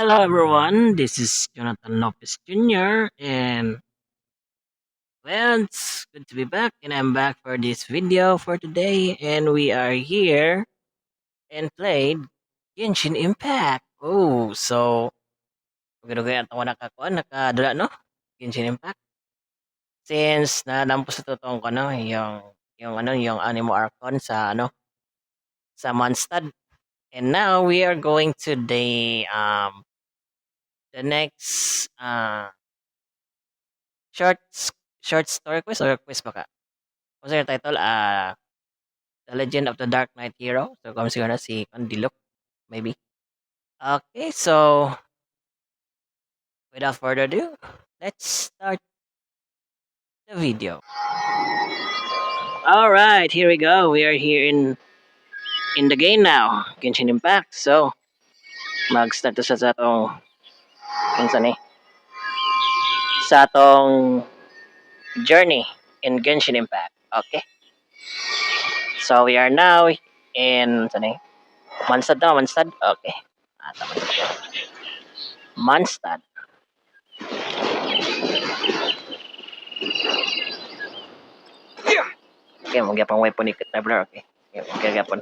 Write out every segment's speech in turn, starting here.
Hello everyone, this is Jonathan Lopez Jr. and well, it's good to be back and I'm back for this video for today and we are here and played Genshin Impact. Oh, so gano'n ang nakakuan, nakadala no? Genshin Impact. Since nadampo sa totoong ko no, yung Animo Archon sa Mondstadt. And now we are going to the next short short story quest or quest ba ka? What's your title? The Legend of the Dark Knight Hero. So kung siguro si Diluc, maybe. Okay, so without further ado, let's start the video. All right, here we go. We are here in the game now, Genshin Impact. So mag-start to sa atong sa atong journey in Genshin Impact. Okay. So we are now in Mondstadt na, Mondstadt. Okay. Tama. Mondstadt. Okay, magyapang weapon ni Tavern. Okay, gyapon.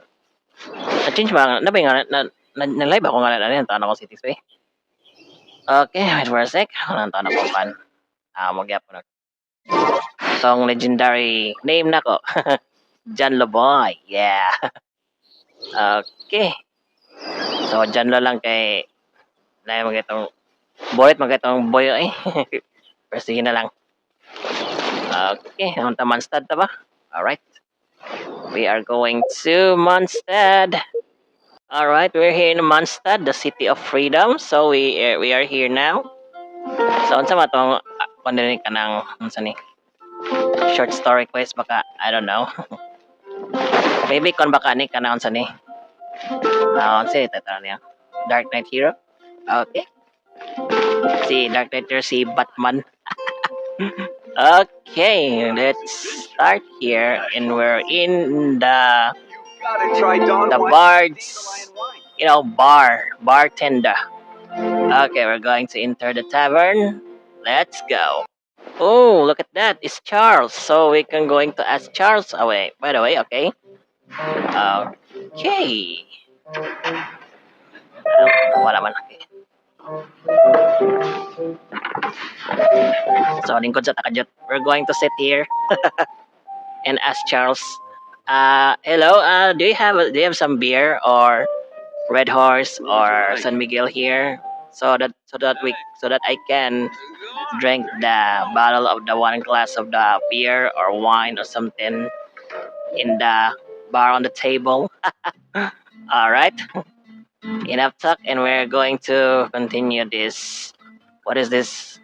Na-change ba? Na ba nga na live ako nga na tanong ko City Spray. Okay, wait for a sec. Anong tanong ko pan? Magyapon. Tong legendary name nako. John Loboy. Yeah. Okay. So John Lo lang kay na magatong magatong boy eh. Persihin na lang. Okay, ang Mondstadt ba? Alright. We are going to Mondstadt. Alright, we're here in Mondstadt, the city of freedom. So we are here now. So unsa man tong pandiri ka ng unsa ni? Short story quest baka I don't know. Maybe kon baka ni kana unsa ni? Unsa title niya? Dark Knight Hero. Okay. Si Dark Knight Hero si Batman. Okay, let's start here, and we're in the bard's, bartender. Okay, we're going to enter the tavern. Let's go. Oh, look at that! It's Charles. So we can going to ask Charles away. By the way, okay. Okay. Wala man. Okay. So lingkod sa takajot, we're going to sit here and ask Charles. Hello. Do you have some beer or Red Horse or San Miguel here, so that I can drink the bottle of the one glass of the beer or wine or something in the bar on the table. All right. Enough talk, and we're going to continue this. What is this?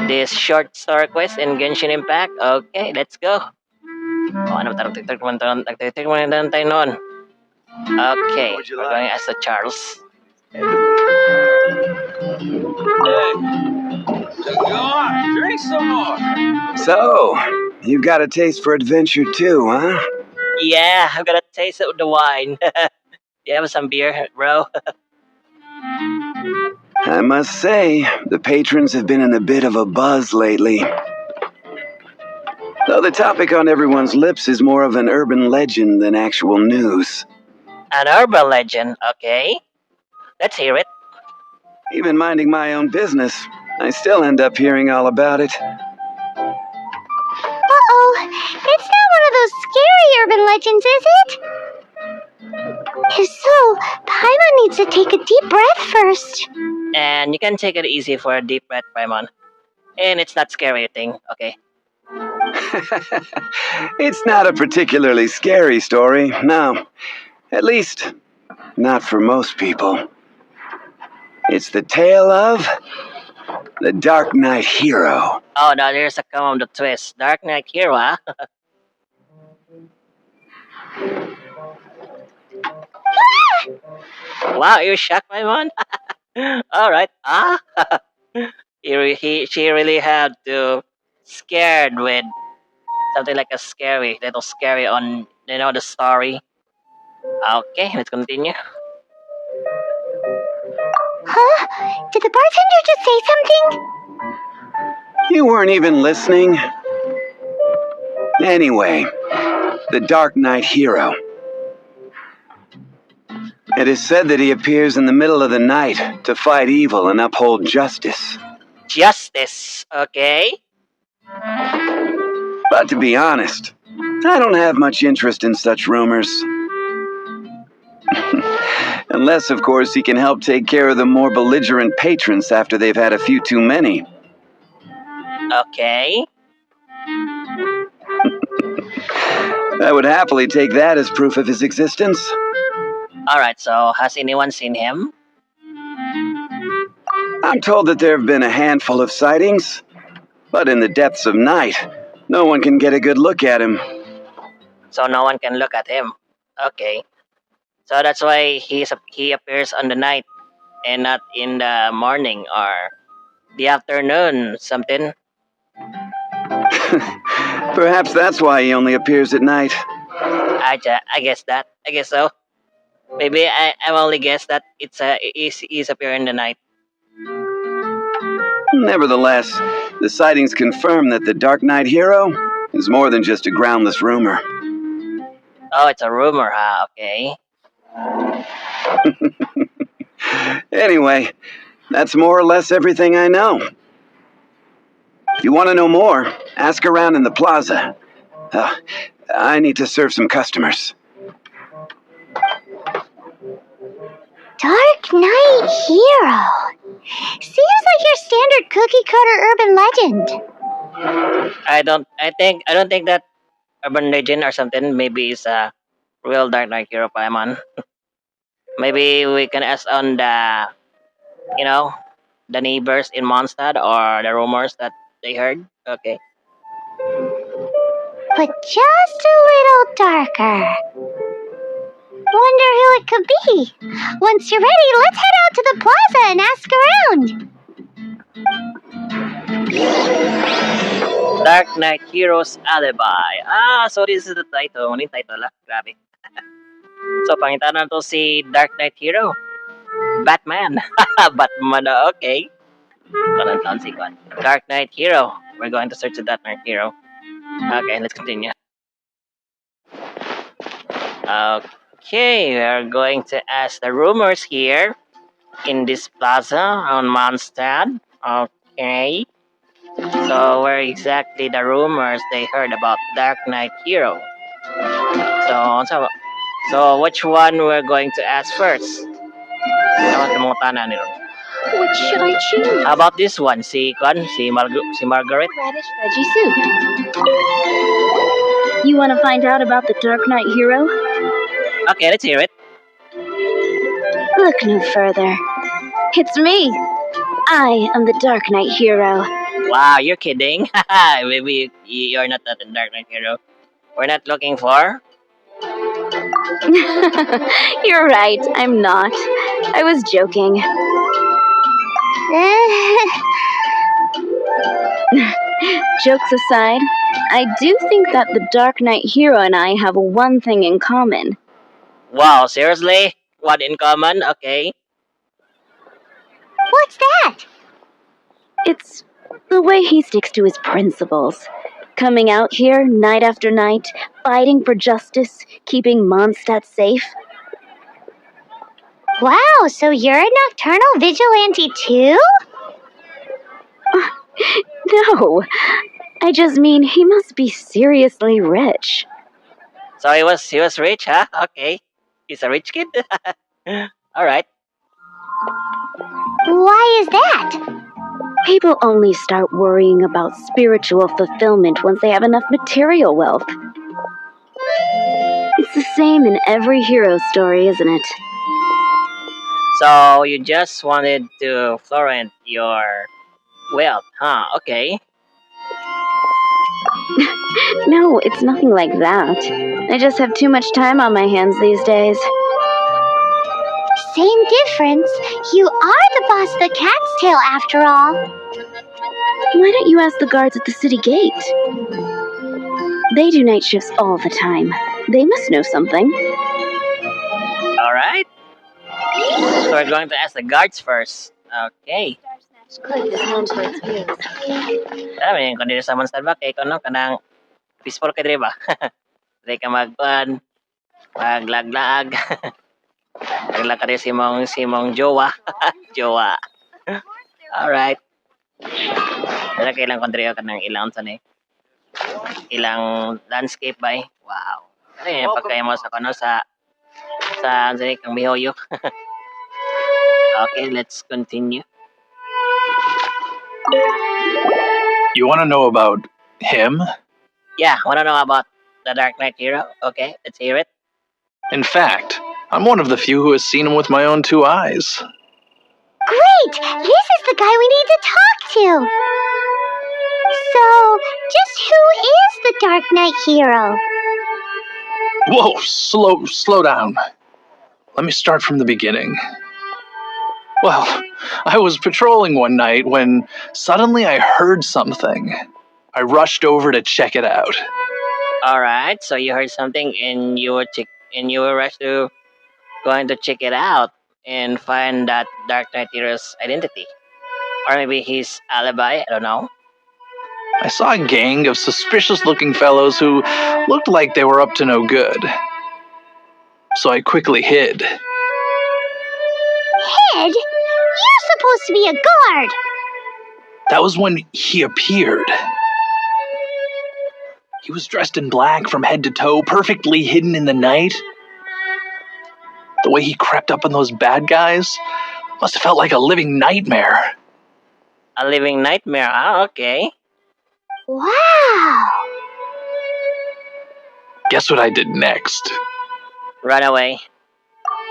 This short story quest in Genshin Impact. Okay, let's go. Ano tayo noon? Okay, we're going to ask the Charles. Hey. Drink some more. So, you've got a taste for adventure too, huh? Yeah, I've got a taste of the wine. You have some beer, bro? I must say, the patrons have been in a bit of a buzz lately. Though the topic on everyone's lips is more of an urban legend than actual news. An urban legend, okay. Let's hear it. Even minding my own business, I still end up hearing all about it. Uh-oh, it's not one of those scary urban legends, is it? If so, Paimon needs to take a deep breath first. And you can take it easy for a deep breath, Paimon. And it's not scary thing, okay? It's not a particularly scary story, no. At least, not for most people. It's the tale of the Dark Knight Hero. Oh, now there's a come on the twist. Dark Knight Hero, huh? Wow, you're shocked, Paimon? Alright. She really had to scared with something like a little scary on, the story. Okay, let's continue. Huh? Did the bartender just say something? You weren't even listening. Anyway, the Dark Knight hero. It is said that he appears in the middle of the night to fight evil and uphold justice. Justice, okay? But to be honest, I don't have much interest in such rumors. Unless, of course, he can help take care of the more belligerent patrons after they've had a few too many. Okay. I would happily take that as proof of his existence. Alright, so has anyone seen him? I'm told that there have been a handful of sightings, but in the depths of night, no one can get a good look at him. So no one can look at him. Okay. So that's why he appears on the night and not in the morning or the afternoon, something. Perhaps that's why he only appears at night. I guess so. Maybe I only guess that he's appearing in the night. Nevertheless, the sightings confirm that the Dark Knight hero is more than just a groundless rumor. Oh, it's a rumor, huh? Okay. Anyway, that's more or less everything I know. If you want to know more, ask around in the plaza. I need to serve some customers. Dark Knight hero. Seems like your standard cookie-cutter urban legend. I don't think that urban legend or something. Maybe it's a real Dark Knight hero, Paimon. Maybe we can ask on the neighbors in Mondstadt or the rumors that they heard. Okay. But just a little darker. Wonder who it could be. Once you're ready, let's head out to the plaza and ask around. Dark Knight Heroes Alibi. So this is the title. Ano yung title lah? Grabe. So, pangitan na to si Dark Knight Hero. Batman. Batman, okay. Dark Knight Hero. We're going to search the Dark Knight Hero. Okay, let's continue. Okay, we are going to ask the rumors here in this plaza on Mondstadt. Okay. So, where exactly the rumors they heard about Dark Knight Hero? So which one we're going to ask first? Which should I choose? How about this one? Si Margaret? Radish veggie soup. You want to find out about the Dark Knight hero? Okay, let's hear it. Look no further. It's me. I am the Dark Knight hero. Wow, you're kidding. Maybe you're not the Dark Knight hero. We're not looking for. You're right, I'm not. I was joking. Jokes aside, I do think that the Dark Knight hero and I have one thing in common. Wow, seriously? What in common? Okay. What's that? It's the way he sticks to his principles. Coming out here night after night, fighting for justice, keeping Mondstadt safe. Wow, so you're a nocturnal vigilante too? No, I just mean he must be seriously rich. So he was rich, huh? Okay. He's a rich kid? Alright. Why is that? People only start worrying about spiritual fulfillment once they have enough material wealth. It's the same in every hero story, isn't it? So you just wanted to flaunt your wealth, huh? Okay. No, it's nothing like that. I just have too much time on my hands these days. Same difference. You are the boss of the Cat's Tail after all. Why don't you ask the guards at the city gate? They do night shifts all the time. They must know something. Alright. So we're going to ask the guards first. Okay. Click is known for its views. Alam mo yun, kung dito sa Mondstadt ba, kay kono, kanang peaceful ka diri ba? Dili ka maglaglag. Naglag ka rin si mong jowa. Jowa. Alright. Dala kailang kontriyo ka ng ilang sa ilang landscape ba eh. Wow. Ay, pagkaya mo sa kano sa kang mihoyo. Okay, let's continue. You want to know about him? Yeah, wanna know about the Dark Knight hero? Okay, let's hear it. In fact, I'm one of the few who has seen him with my own 2 eyes. Great! This is the guy we need to talk to! So, just who is the Dark Knight hero? Whoa, slow down. Let me start from the beginning. Well, I was patrolling one night when suddenly I heard something. I rushed over to check it out. Alright, so you heard something and you were rushed to going to check it out and find that Dark Knight hero's identity. Or maybe his alibi, I don't know. I saw a gang of suspicious looking fellows who looked like they were up to no good. So I quickly hid. Hid? You're supposed to be a guard! That was when he appeared. He was dressed in black from head to toe, perfectly hidden in the night. The way he crept up on those bad guys must have felt like a living nightmare. A living nightmare, ah, okay. Wow! Guess what I did next? Run away.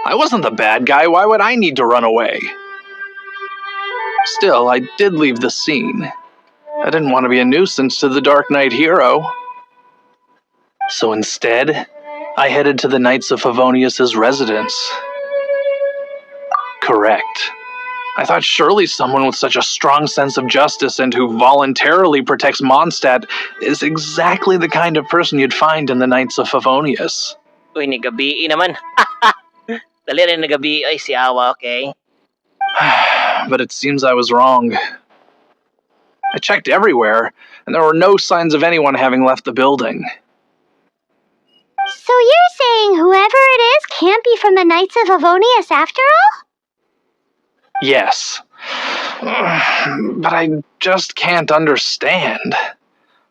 I wasn't the bad guy. Why would I need to run away? Still, I did leave the scene. I didn't want to be a nuisance to the Dark Knight hero. So instead, I headed to the Knights of Favoneus' residence. Correct. I thought surely someone with such a strong sense of justice and who voluntarily protects Mondstadt is exactly the kind of person you'd find in the Knights of Favoneus. Uy, nagabi naman. Dali rin nagabi ay si Awa, okay? But it seems I was wrong. I checked everywhere, and there were no signs of anyone having left the building. So you're saying whoever it is can't be from the Knights of Favoneus after all? Yes. But I just can't understand.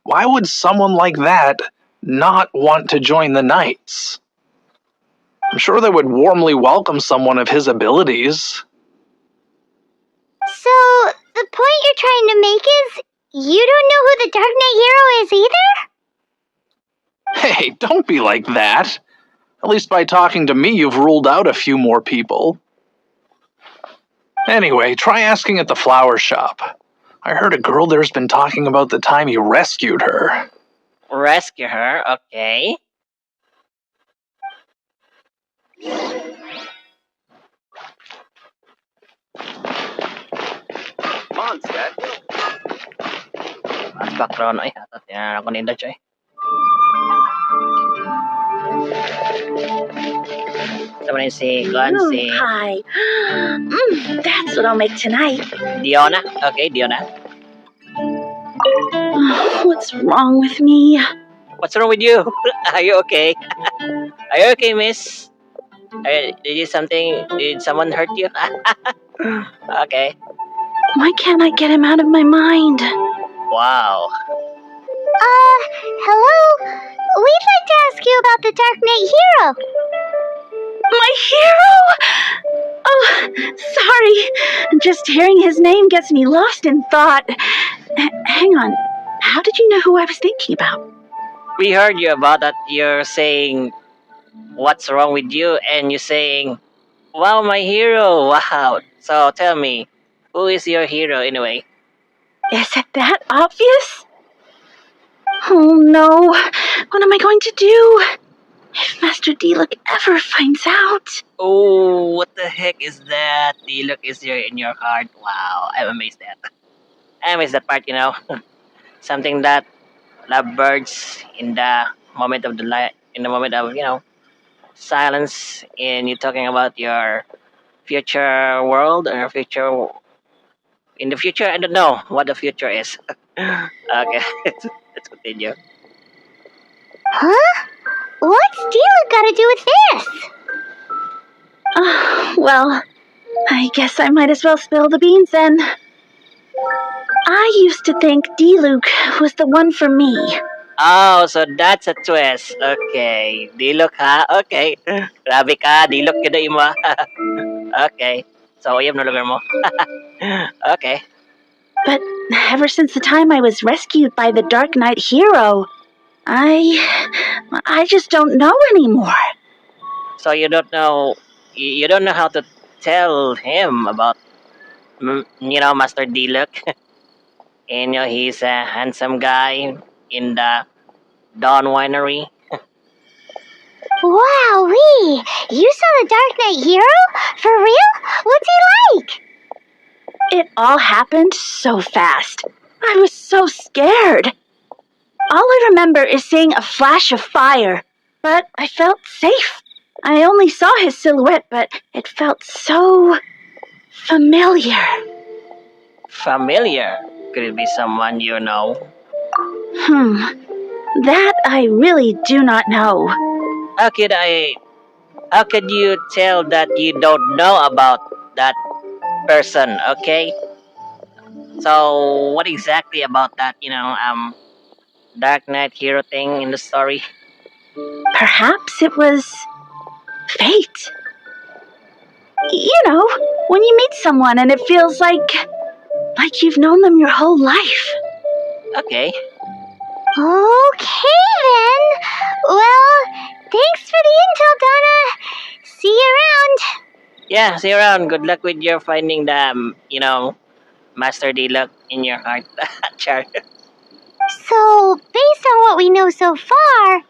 Why would someone like that not want to join the Knights? I'm sure they would warmly welcome someone of his abilities. So, the point you're trying to make is you don't know who the Dark Knight hero is either? Hey, don't be like that. At least by talking to me, you've ruled out a few more people. Anyway, try asking at the flower shop. I heard a girl there's been talking about the time you rescued her. Rescue her, okay. Mondstadt. Mas background ay atat yan ako nindot siya. Sama rin si Glenn, Moon si pie. That's what I'll make tonight. Diona. Okay, Diona. What's wrong with me? What's wrong with you? Are you okay? Are you okay, miss? Did someone hurt you? Okay. Why can't I get him out of my mind? Wow. Hello? We'd like to ask you about the Dark Knight hero. My hero? Oh, sorry. Just hearing his name gets me lost in thought. Hang on. How did you know who I was thinking about? We heard you about that. You're saying, what's wrong with you? And you're saying, wow, my hero. Wow. So tell me, who is your hero anyway? Is it that obvious? Oh no. What am I going to do? If Master Diluc ever finds out. Oh, what the heck is that? Diluc is here in your heart. Wow, I'm amazed at that. I amazed that part, something that lovebirds in the moment of the light, in the moment of, silence, and you're talking about your future world or future In the future, I don't know what the future is. Okay, let's continue. Huh? What's Diluc got to do with this? Well, I guess I might as well spill the beans then. I used to think Diluc was the one for me. Oh, so that's a twist. Okay. Diluc ha? Okay. Grabe ka. Diluc yun na imo. Okay. So, uyab na lugar mo. Okay. But ever since the time I was rescued by the Dark Knight hero, I just don't know anymore. So, you don't know how to tell him about, Master Diluc. And, he's a handsome guy in the Dawn Winery. Wowee! You saw the Dark Knight hero? For real? What's he like? It all happened so fast. I was so scared. All I remember is seeing a flash of fire, but I felt safe. I only saw his silhouette, but it felt so familiar. Familiar? Could it be someone you know? That I really do not know. How could you tell that you don't know about that person, okay? So, what exactly about that, Dark Knight hero thing in the story? Perhaps it was fate. You know, when you meet someone and it feels like you've known them your whole life. Okay. Okay then. Well, thanks for the intel, Donna. See you around. Yeah, see you around. Good luck with your finding the, Master Diluc in your heart. Char. So, based on what we know so far,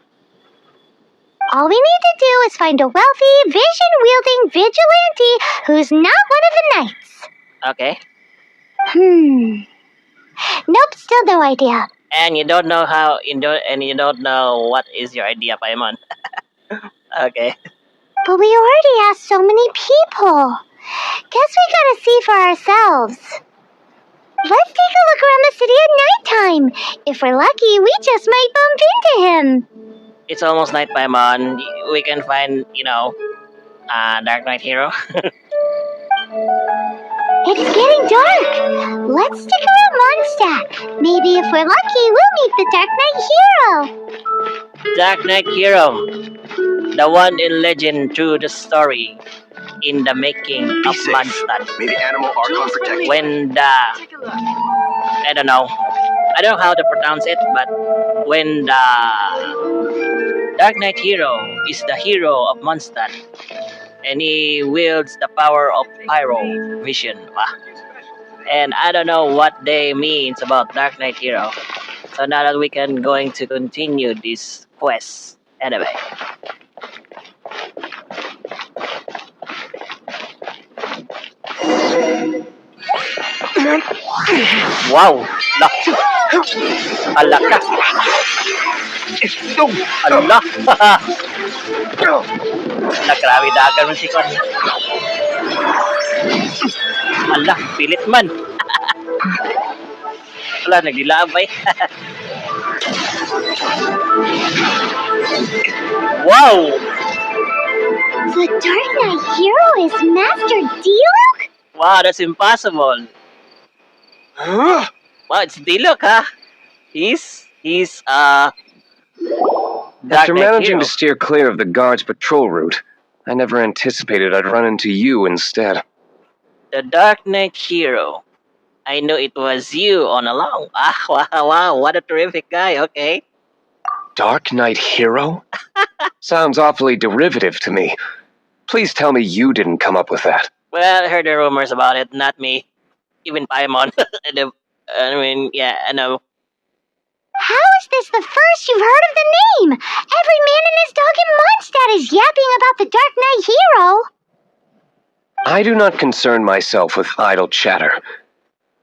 all we need to do is find a wealthy, vision-wielding vigilante who's not one of the knights. Okay. Nope, still no idea. And you don't know you don't know what is your idea, Paimon. Okay. But we already asked so many people. Guess we gotta see for ourselves. Let's take a look around the city at nighttime. If we're lucky, we just might bump into him. It's almost night, Paimon. We can find, Dark Knight hero. It's getting dark. Let's stick around Mondstadt. Maybe if we're lucky, we'll meet the Dark Knight hero. Dark Knight hero. The one in legend through the story in the making of Mondstadt. May the animal Archon protect you. When I don't know how to pronounce it, but when the Dark Knight hero is the hero of Mondstadt, and he wields the power of pyro vision. And I don't know what they means about Dark Knight hero. So now that we can going to continue this quest anyway. Wow! Ala ka! Ala! Nagrabe dagan mo si Kon. Ala, pilit man. Wala, nagdilabay. Wow! The Dark Knight hero is Master Diluc? Wow, that's impossible. Wow, it's Diluc, huh? He's Dark After Knight managing hero. to steer clear of the guard's patrol route, I never anticipated I'd run into you instead. The Dark Knight hero. I knew it was you all along. Wow, what a terrific guy, okay. Dark Knight hero? Sounds awfully derivative to me. Please tell me you didn't come up with that. Well, I heard the rumors about it, not me. Even Paimon. I mean, yeah, I know. How is this the first you've heard of the name? Every man and his dog in Mondstadt is yapping about the Dark Knight hero. I do not concern myself with idle chatter.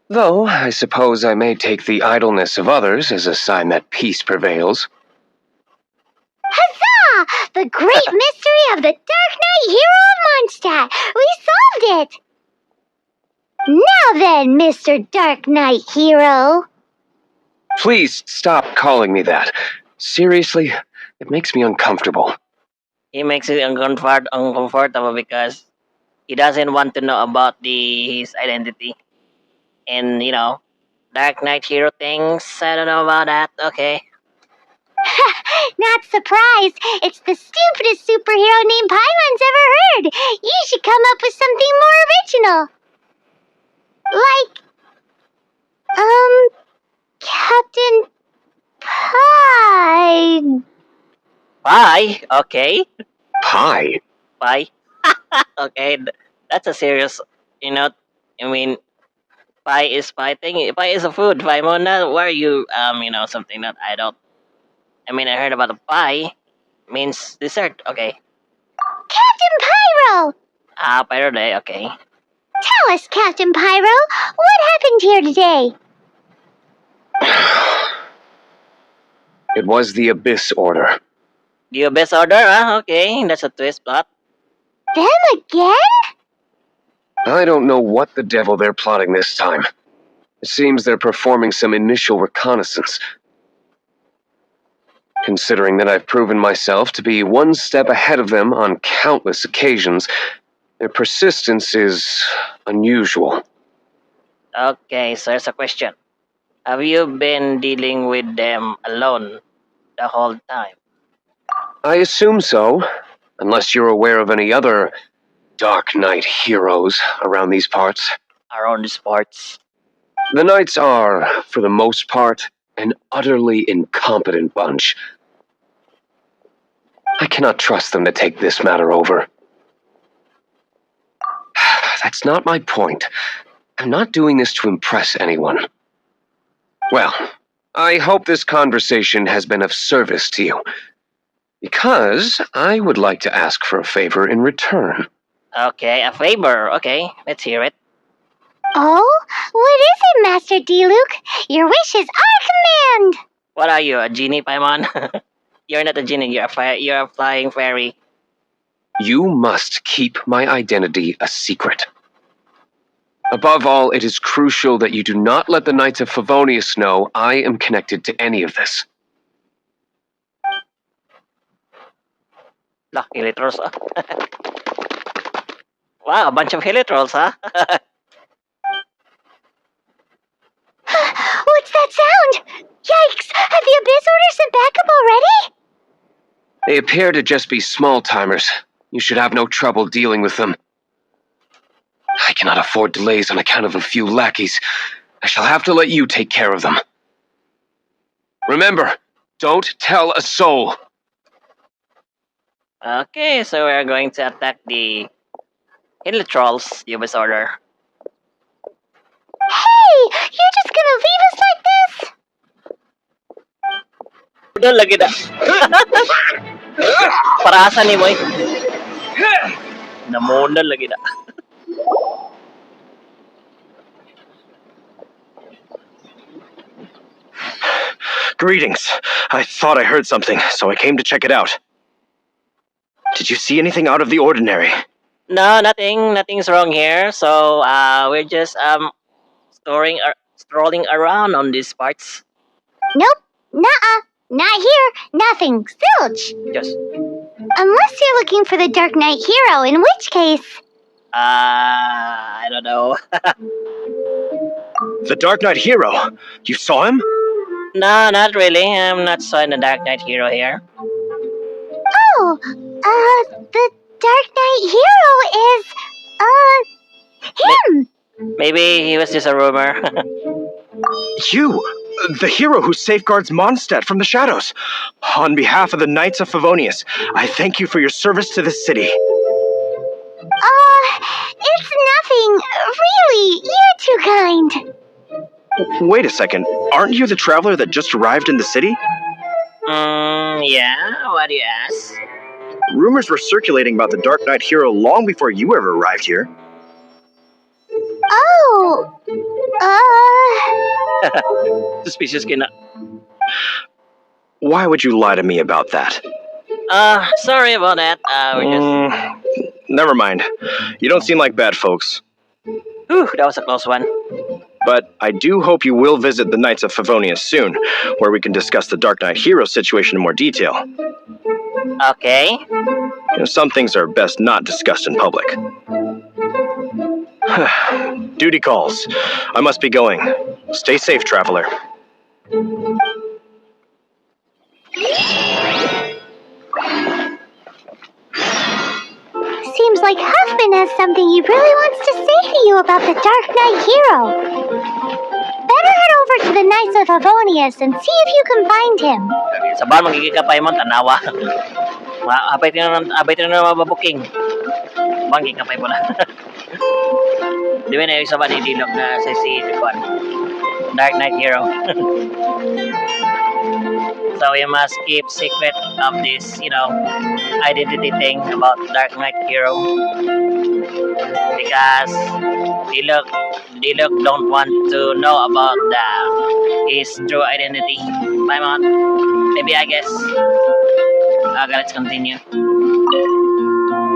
Though, I suppose I may take the idleness of others as a sign that peace prevails. Huzzah! The great mystery of the Dark Knight hero of Mondstadt! We solved it! Now then, Mr. Dark Knight Hero. Please stop calling me that. Seriously, it makes me uncomfortable. He makes it uncomfortable because he doesn't want to know about his identity. And, Dark Knight Hero things, I don't know about that, okay. Not surprised. It's the stupidest superhero name Paimon's ever heard. You should come up with something more original. Like, Captain Pie. Pie, okay. Pie? Pie. Okay, that's a serious, pie is pie thing. Pie is a food, Paimon. Why are you, something that I don't. I heard about a pie. Means dessert, okay. Captain Pyro! Pyro Day, okay. Tell us, Captain Pyro, what happened here today? It was the Abyss Order. The Abyss Order, okay. That's a twist plot. Them again? I don't know what the devil they're plotting this time. It seems they're performing some initial reconnaissance. Considering that I've proven myself to be one step ahead of them on countless occasions, their persistence is unusual. Okay, so here's a question. Have you been dealing with them alone the whole time? I assume so, unless you're aware of any other Dark Knight heroes around these parts. Around these parts? The Knights are, for the most part, an utterly incompetent bunch. I cannot trust them to take this matter over. That's not my point. I'm not doing this to impress anyone. Well, I hope this conversation has been of service to you, because I would like to ask for a favor in return. Okay, a favor. Okay, let's hear it. Oh? What is it, Master Diluc? Your wish is our command! What are you, a genie, Paimon? You're not a genie, you're a flying fairy. You must keep my identity a secret. Above all, it is crucial that you do not let the Knights of Favoneus know I am connected to any of this. Look, Helitrolls. Wow, a bunch of Helitrolls, huh? What's that sound? Yikes! Have the Abyss Order sent backup already? They appear to just be small-timers. You should have no trouble dealing with them. I cannot afford delays on account of a few lackeys. I shall have to let you take care of them. Remember, don't tell a soul. Okay, so we're going to attack the Helitrolls, the Abyss Order. Hey! You're just gonna leave us like this? Udah lagi dah. Parasan nih, boy. Namundan lagi dah. Greetings. I thought I heard something, so I came to check it out. Did you see anything out of the ordinary? No, nothing's wrong here. So, we're just strolling around on these parts. Nope. Nuh-uh. Not here. Nothing. Zilch. Just, Unless you're looking for the Dark Knight Hero, in which case... I don't know. The Dark Knight Hero? You saw him? No, not really. I'm not seeing the Dark Knight Hero here. Oh, the Dark Knight Hero is, him! Maybe he was just a rumor. You! The hero who safeguards Mondstadt from the shadows. On behalf of the Knights of Favoneus, I thank you for your service to this city. It's nothing. Really, you're too kind. Wait a second. Aren't you the traveler that just arrived in the city? Yeah, why do you ask? Rumors were circulating about the Dark Knight Hero long before you ever arrived here. Oh, Suspicious kina. Why would you lie to me about that? Sorry about that. We're just... Never mind. You don't seem like bad folks. Whew, that was a close one. But I do hope you will visit the Knights of Favoneus soon, where we can discuss the Dark Knight hero situation in more detail. Okay. Some things are best not discussed in public. Duty calls. I must be going. Stay safe, traveler. Seems like Huffman has something he really wants to say to you about the Dark Knight hero. Better head over to the Knights of Favoneus and see if you can find him. Sa bar, magiging ka Paimon, tanawa. Abay tayo na mababuking. Banggi ka Paimon na. Di ba na yung isa ba ni Diluc na sa si Dark Knight Hero? So we must keep secret of this, identity thing about Dark Knight Hero. Because Diluc don't want to know about his true identity. Paimon, maybe I guess. Okay, let's continue.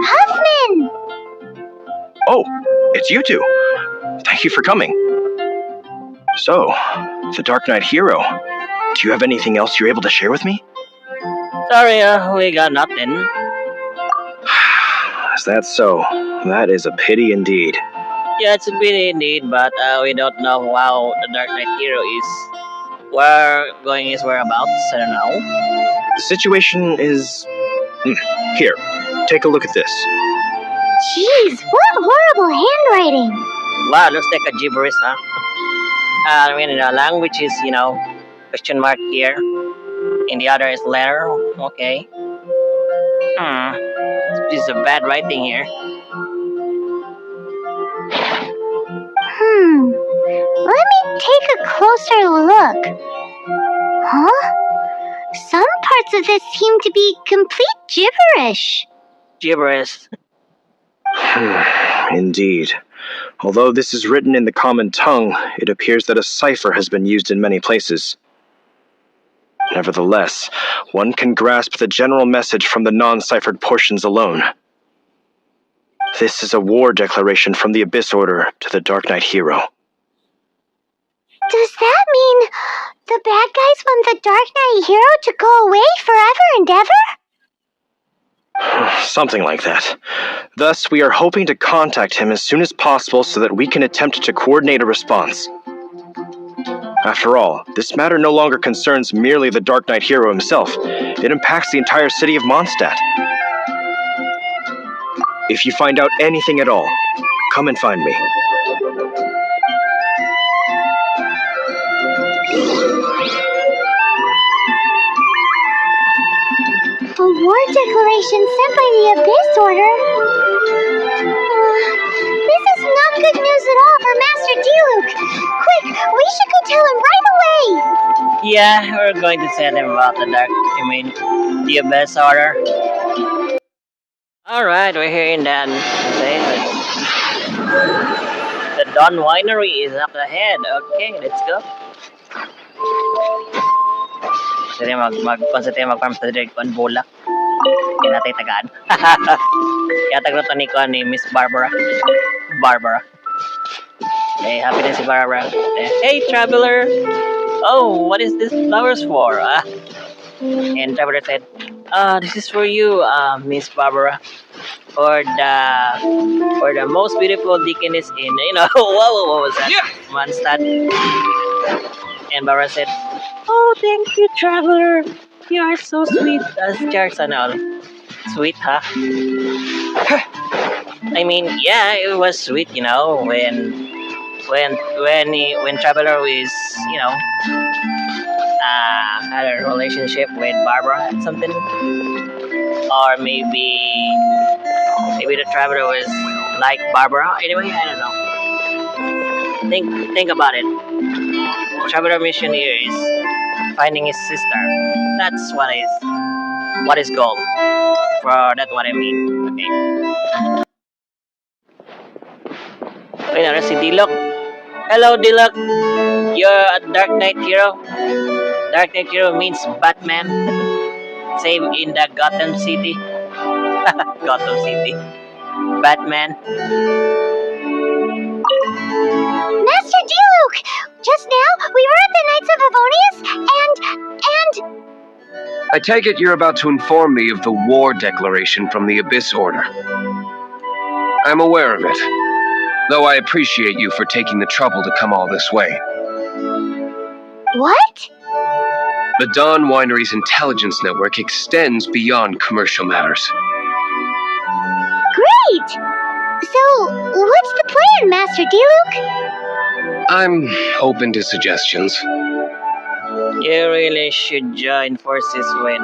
Huffman! Oh, it's you two. Thank you for coming. So, the Dark Knight hero. Do you have anything else you're able to share with me? Sorry, we got nothing. Is that so? That is a pity indeed. Yeah, it's a pity indeed, but we don't know how the Dark Knight Hero is. Where going his whereabouts, I don't know. The situation is... Here, take a look at this. Jeez, what horrible handwriting! Wow, looks like a gibberish, huh? I mean, the language is, question mark here. And the other is letter. Okay. This is a bad writing here. Let me take a closer look. Huh? Some parts of this seem to be complete gibberish. Gibberish. Indeed. Although this is written in the common tongue, it appears that a cipher has been used in many places. Nevertheless, one can grasp the general message from the non-ciphered portions alone. This is a war declaration from the Abyss Order to the Dark Knight hero. Does that mean the bad guys want the Dark Knight hero to go away forever and ever? Something like that. Thus, we are hoping to contact him as soon as possible so that we can attempt to coordinate a response. After all, this matter no longer concerns merely the Dark Knight hero himself. It impacts the entire city of Mondstadt. If you find out anything at all, come and find me. A war declaration sent by the Abyss Order? This is not good news at all for Master Diluc. Quick, we should go tell him right away. Yeah, we're going to tell him about the Abyss Order. Alright, we're here in the Dawn Winery is up ahead. Okay, let's go. Sige, mag-concentrate mag-farm sa direct on bulak. Kaya natin tagaan. Kaya tagluto ni Miss Barbara. Hey, happy na si Barbara. Hey, traveler! Oh, what is this flowers for? And traveler said, this is for you, Miss Barbara. For the most beautiful deaconess in, what was that? Yeah. Mondstadt. And Barbara said, oh, thank you, traveler. You are so sweet. As Charles and all. Sweet, huh? I mean, yeah, it was sweet, when traveler is, had a relationship with Barbara or something, or maybe the traveler was like Barbara. Anyway, I don't know. Think about it. The traveler mission here is finding his sister. That's what is goal. For that's what I mean. Okay. Okay, now si Diluc. Hello, Diluc. You're a Dark Knight hero. Dark Knight hero means Batman. Save in the Gotham City. Gotham City. Batman. Just now, we were at the Knights of Favonius, and... I take it you're about to inform me of the war declaration from the Abyss Order. I'm aware of it, though I appreciate you for taking the trouble to come all this way. What? The Dawn Winery's intelligence network extends beyond commercial matters. Great! So, what's the plan, Master Diluc? I'm open to suggestions. You really should join forces with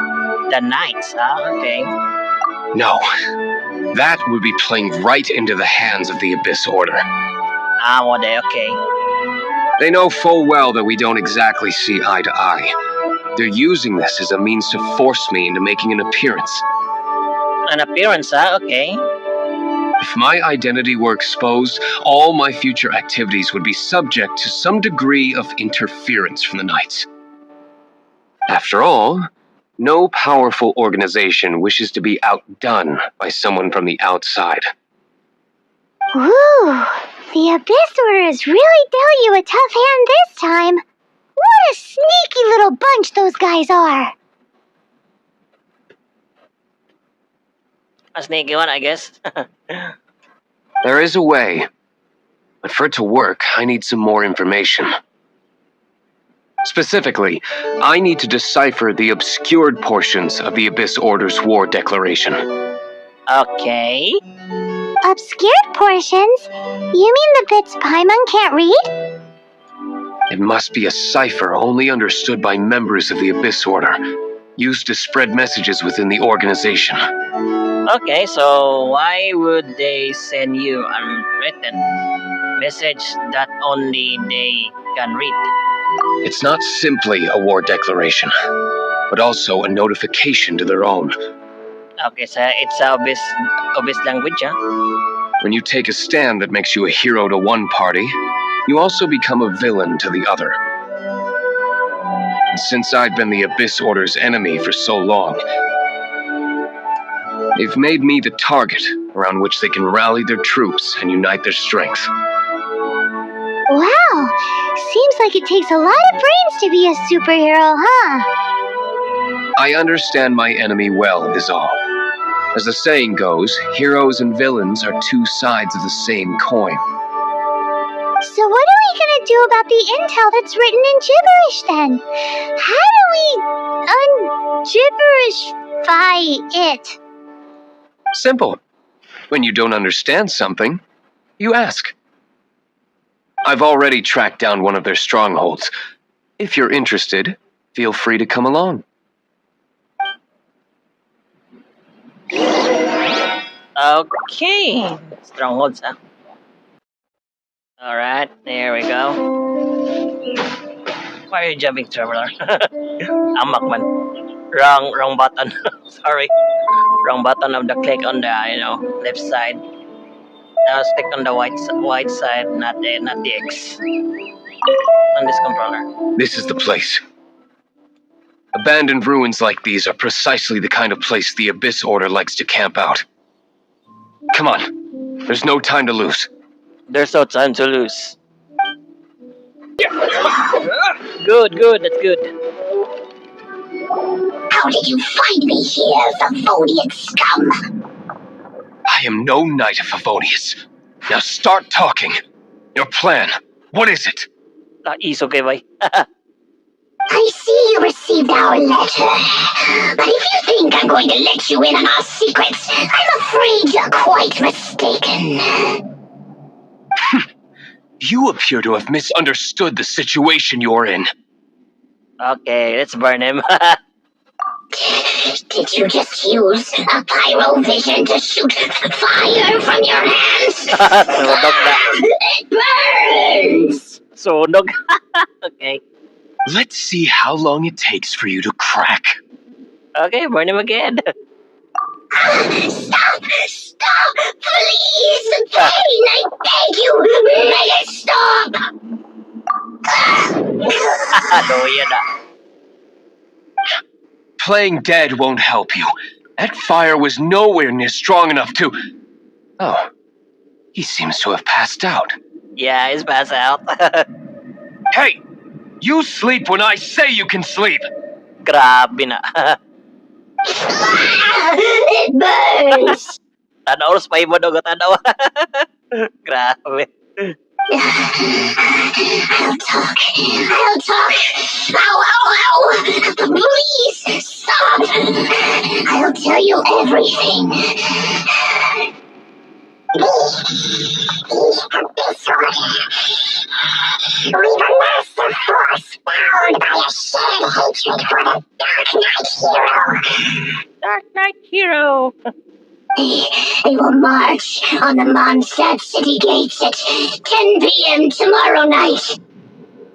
the Knights, huh? Okay. No. That would be playing right into the hands of the Abyss Order. Okay. They know full well that we don't exactly see eye to eye. They're using this as a means to force me into making an appearance. An appearance, huh? Okay. If my identity were exposed, all my future activities would be subject to some degree of interference from the Knights. After all, no powerful organization wishes to be outdone by someone from the outside. Ooh, the Abyss Order has really dealt you a tough hand this time. What a sneaky little bunch those guys are. A sneaky one, I guess. There is a way, but for it to work, I need some more information. Specifically, I need to decipher the obscured portions of the Abyss Order's war declaration. Okay. Obscured portions? You mean the bits Paimon can't read? It must be a cipher only understood by members of the Abyss Order, used to spread messages within the organization. Okay, so why would they send you unwritten message that only they can read? It's not simply a war declaration, but also a notification to their own. Okay, so it's Abyss language, huh? When you take a stand that makes you a hero to one party, you also become a villain to the other. And since I've been the Abyss Order's enemy for so long, they've made me the target around which they can rally their troops and unite their strength. Wow, seems like it takes a lot of brains to be a superhero, huh? I understand my enemy well, is all. As the saying goes, heroes and villains are two sides of the same coin. So what are we gonna do about the intel that's written in gibberish then? How do we un-gibberishify it? Simple. When you don't understand something, you ask. I've already tracked down one of their strongholds. If you're interested, feel free to come along. Okay. Strongholds, huh? Alright, there we go. Why are you jumping, Traveler? Amakman. Wrong button. Sorry. Wrong button of the click on the, left side. Now stick on the white side, not the X. On this controller. This is the place. Abandoned ruins like these are precisely the kind of place the Abyss Order likes to camp out. Come on. There's no time to lose. There's no time to lose. Good, that's good. How did you find me here, Favonian scum? I am no knight of Favoneus. Now start talking. Your plan, what is it? Is okay, bye. I see you received our letter. But if you think I'm going to let you in on our secrets, I'm afraid you're quite mistaken. You appear to have misunderstood the situation you're in. Okay, let's burn him. Did you just use a pyro vision to shoot fire from your hands? Sunog na. It burns! Sunog. Okay. Let's see how long it takes for you to crack. Okay, burn him again. Stop! Please! Pain, I beg you! Make it stop! No, yan na. Playing dead won't help you. That fire was nowhere near strong enough to... Oh, he seems to have passed out. Yeah, he's passed out. Hey! You sleep when I say you can sleep! Grabe na. It burns! Tanaw sa Paimon o tanaw. Grabe. I'll talk. I'll talk. Ow, ow, ow! Please, stop! I'll tell you everything. Disorder. We the master force bound by a shared hatred for the Dark Knight hero. Dark Knight Hero. They will march on the Mondstadt city gates at 10 p.m. tomorrow night.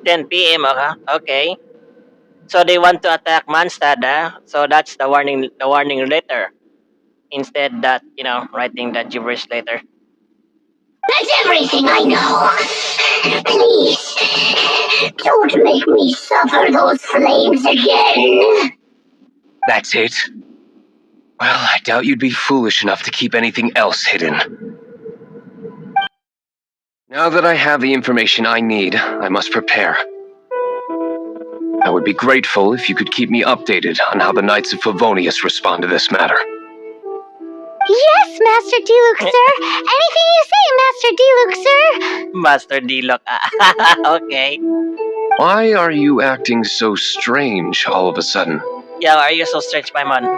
10 p.m. Okay. So they want to attack Mondstadt, So that's the warning letter. Instead that, writing that gibberish later. That's everything I know. Please, don't make me suffer those flames again. That's it? Well, I doubt you'd be foolish enough to keep anything else hidden. Now that I have the information I need, I must prepare. I would be grateful if you could keep me updated on how the Knights of Favoneus respond to this matter. Yes, Master Diluc, sir. Anything you say, Master Diluc, sir. Master Diluc. Okay. Why are you acting so strange all of a sudden? Yeah, are you so strange, Paimon? In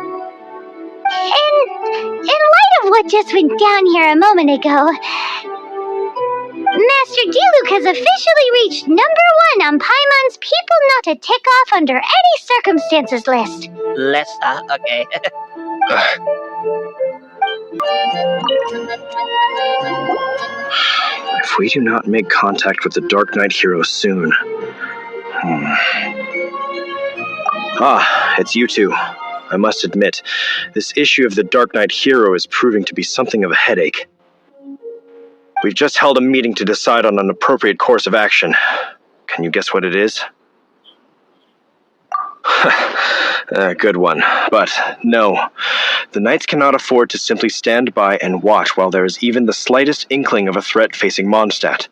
light of what just went down here a moment ago, Master Diluc has officially reached #1 on Paimon's People Not to Tick Off Under Any Circumstances list. Okay. If we do not make contact with the Dark Knight hero soon... Ah, it's you two. I must admit, this issue of the Dark Knight hero is proving to be something of a headache. We've just held a meeting to decide on an appropriate course of action. Can you guess what it is? Good one. But no, the Knights cannot afford to simply stand by and watch while there is even the slightest inkling of a threat facing Mondstadt.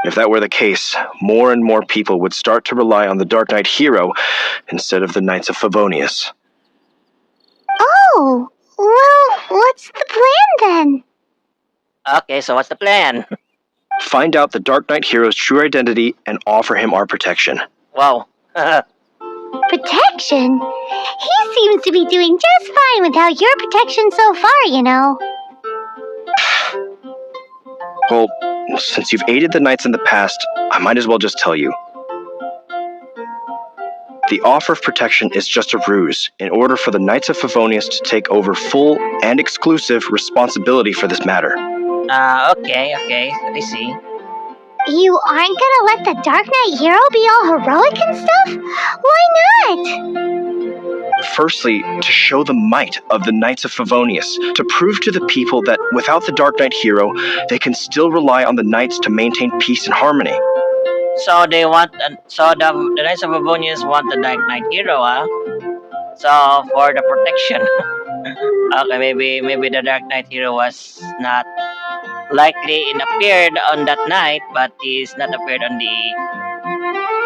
If that were the case, more and more people would start to rely on the Dark Knight hero instead of the Knights of Favoneus. Oh, well, what's the plan then? Okay, so what's the plan? Find out the Dark Knight hero's true identity and offer him our protection. Wow. Protection? He seems to be doing just fine without your protection so far, you know. Well, since you've aided the Knights in the past, I might as well just tell you. The offer of protection is just a ruse in order for the Knights of Favoneus to take over full and exclusive responsibility for this matter. Okay, I see. You aren't gonna let the Dark Knight hero be all heroic and stuff? Why not? Firstly, to show the might of the Knights of Favoneus, to prove to the people that without the Dark Knight hero, they can still rely on the Knights to maintain peace and harmony. So they want, the Knights of Favoneus want the Dark Knight hero, So for the protection. Okay, maybe the Dark Knight hero was not likely appeared on that night, but is not appeared on the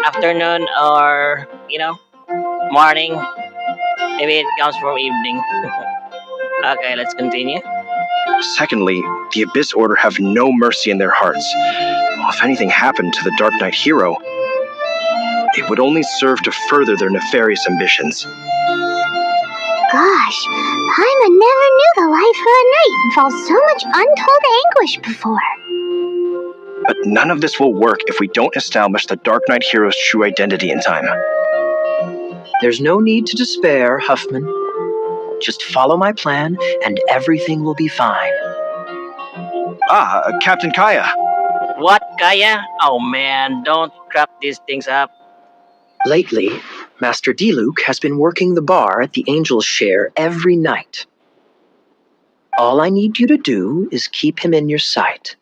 afternoon or morning. Maybe it comes from evening. Okay, let's continue. Secondly, the Abyss Order have no mercy in their hearts. If anything happened to the Dark Knight hero, it would only serve to further their nefarious ambitions. Gosh, Paimon never knew the life of a knight involved so much untold anguish before. But none of this will work if we don't establish the Dark Knight hero's true identity in time. There's no need to despair, Huffman. Just follow my plan, and everything will be fine. Captain Kaeya. What, Kaeya? Oh man, don't crap these things up. Lately, Master Diluc has been working the bar at the Angel's Share every night. All I need you to do is keep him in your sight.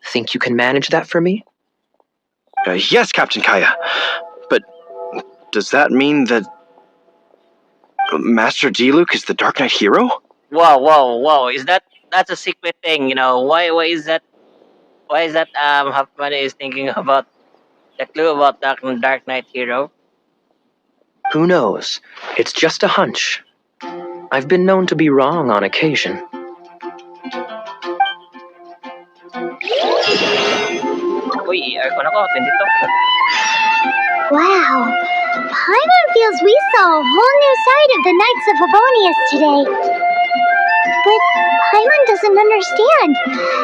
Think you can manage that for me? Yes, Captain Kaeya. But does that mean that Master Diluc is the Dark Knight hero? Whoa! That's a secret thing? Why is that? Why is that? Huffman is thinking about The clue about the Dark Knight hero? Who knows? It's just a hunch. I've been known to be wrong on occasion. Uy, aircon ako, 22. Wow. Paimon feels we saw a whole new side of the Knights of Favoneus today. But Paimon doesn't understand.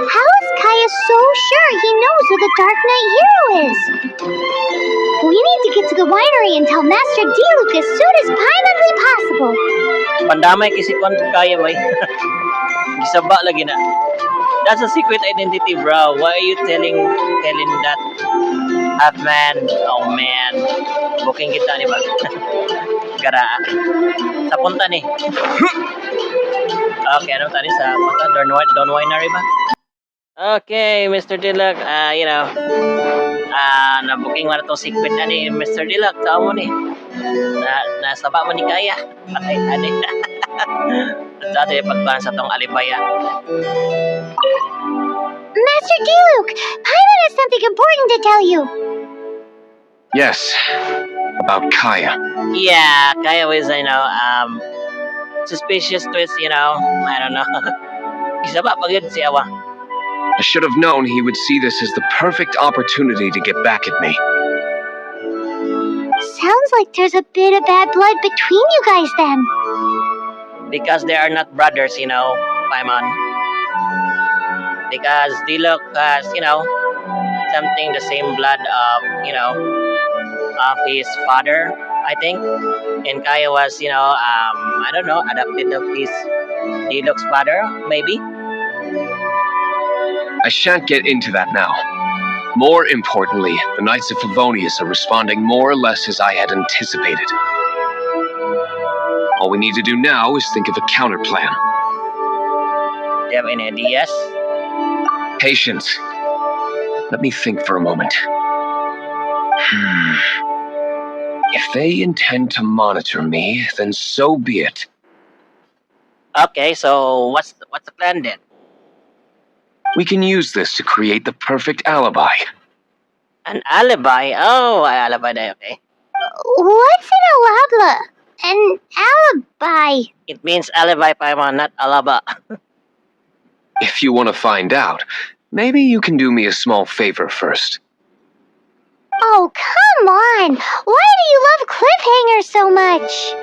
How is Kaeya so sure he knows who the Dark Knight hero is? We need to get to the winery and tell Master Diluc as soon as Paimonly possible. Pandamay kasi kung kaya ba. Gisaba lagi na. That's a secret identity, bro. Why are you telling that? Huffman, oh man. Booking kita ni ba? Gara. Sa punta ni. Okay, ano tani sa punta? Don Winery ba? Okay, Mr. Diluc, na-booking mo na itong secret na ni Mr. Diluc. Saan mo ni? Nasaba mo ni Kaeya. Patay, ani. At sa pagpaan sa itong Alibi. Master Diluc, Paimon has something important to tell you. Yes, about Kaeya. Yeah, Kaeya was, suspicious twist, I don't know. Gisaba pag yun si Awa. I should have known he would see this as the perfect opportunity to get back at me. Sounds like there's a bit of bad blood between you guys then. Because they are not brothers, Paimon. Because Diluc has, something the same blood of, of his father, I think. And Kaeya was, I don't know, adopted of his Diluc's father, maybe. I shan't get into that now. More importantly, the Knights of Favoneus are responding more or less as I had anticipated. All we need to do now is think of a counterplan. Do you have any ideas? Patience. Let me think for a moment. If they intend to monitor me, then so be it. Okay, so what's the plan then? We can use this to create the perfect alibi. An alibi? Oh, alibi day, okay. What's an alibi? It means alibi, Paimon, not alaba. If you want to find out, maybe you can do me a small favor first. Oh, come on! Why do you love cliffhangers so much?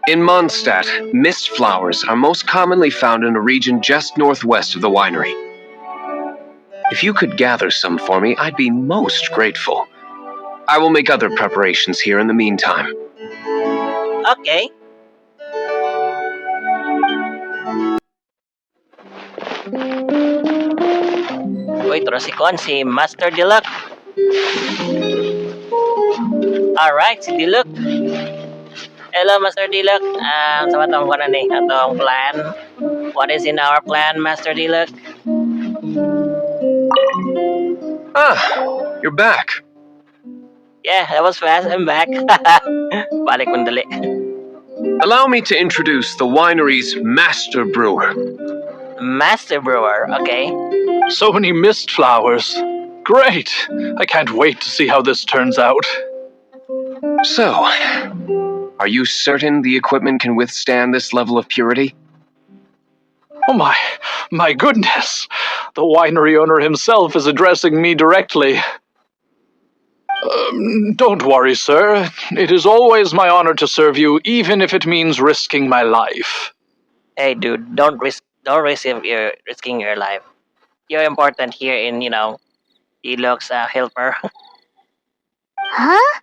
In Mondstadt, mist flowers are most commonly found in a region just northwest of the winery. If you could gather some for me, I'd be most grateful. I will make other preparations here in the meantime. Okay. Wait, si Kon, si Master Diluc. Alright, si Diluc. Hello, Master Diluc. Sa matang ko na ni atong plan. What is in our plan, Master Diluc? Ah, you're back. Yeah, that was fast. I'm back. Balik mo dali. Allow me to introduce the winery's master brewer. Master Brewer, okay. So many mist flowers. Great! I can't wait to see how this turns out. So, are you certain the equipment can withstand this level of purity? Oh my goodness! The winery owner himself is addressing me directly. Don't worry, sir. It is always my honor to serve you, even if it means risking my life. Hey, dude, don't risk risking your life. You're important here in, Diluc's helper. Huh?